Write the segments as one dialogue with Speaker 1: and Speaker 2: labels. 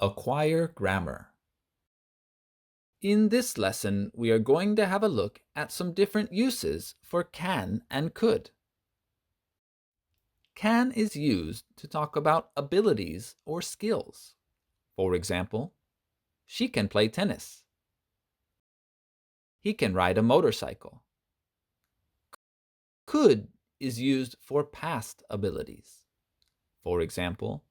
Speaker 1: Acquire grammar. In this lesson, we are going to have a look at some different uses for can and could. Can is used to talk about abilities or skills. For example, she can play tennis. He can ride a motorcycle. Could is used for past abilities. For example,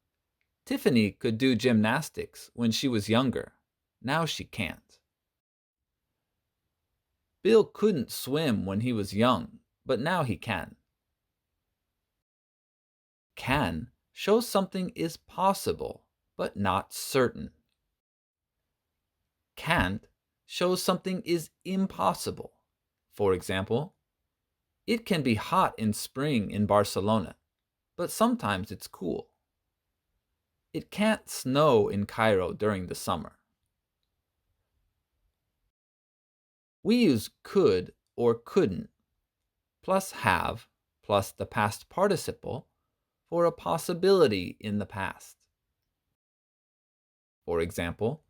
Speaker 1: Tiffany could do gymnastics when she was younger. Now she can't. Bill couldn't swim when he was young, but now he can. Can shows something is possible, but not certain. Can't shows something is impossible. For example, it can be hot in spring in Barcelona, but sometimes it's cool. It can't snow in Cairo during the summer. We use could or couldn't plus have plus the past participle for a possibility in the past. For example,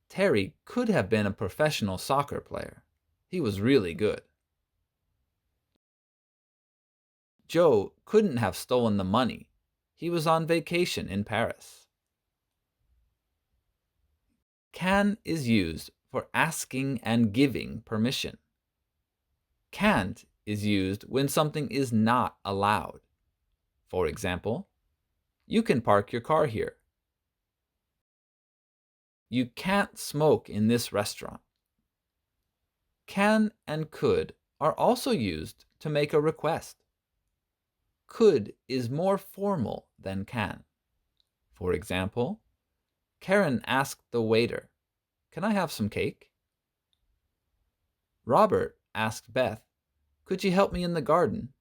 Speaker 1: Terry could have been a professional soccer player. He was really good. Joe couldn't have stolen the money. He was on vacation in Paris. Can is used for asking and giving permission. Can't is used when something is not allowed. For example, you can park your car here. You can't smoke in this restaurant. Can and could are also used to make a request. Could is more formal than can. For example, Karen asked the waiter, "Can I have some cake?" Robert asked Beth, "Could you help me in the garden?"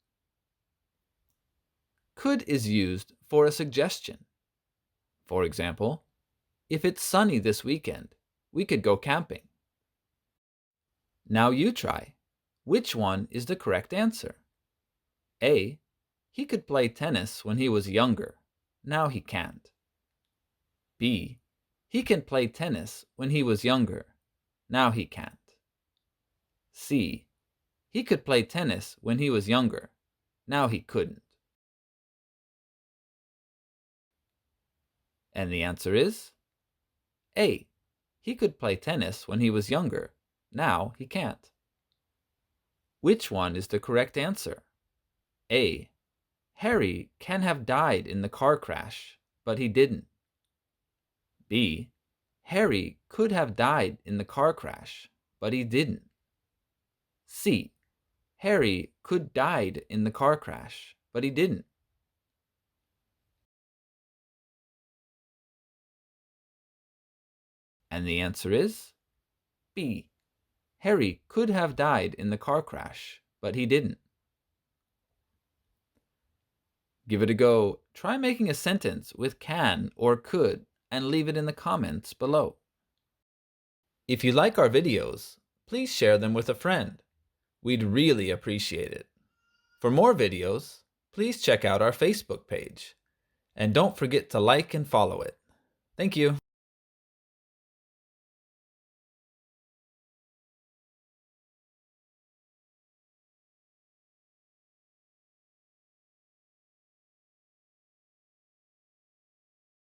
Speaker 1: Could is used for a suggestion. For example, if it's sunny this weekend, we could go camping. Now you try. Which one is the correct answer? A. He could play tennis when he was younger. Now he can't. B. He can play tennis when he was younger. Now he can't. C. He could play tennis when he was younger. Now he couldn't. And the answer is A. He could play tennis when he was younger. Now he can't. Which one is the correct answer? A. Harry can have died in the car crash, but he didn't. B. Harry could have died in the car crash, but he didn't. C. Harry could died in the car crash, but he didn't. And the answer is B. Harry could have died in the car crash, but he didn't. Give it a go. Try making a sentence with can or could and leave it in the comments below. If you like our videos, please share them with a friend. We'd really appreciate it. For more videos, please check out our Facebook page. And don't forget to like and follow it. Thank you.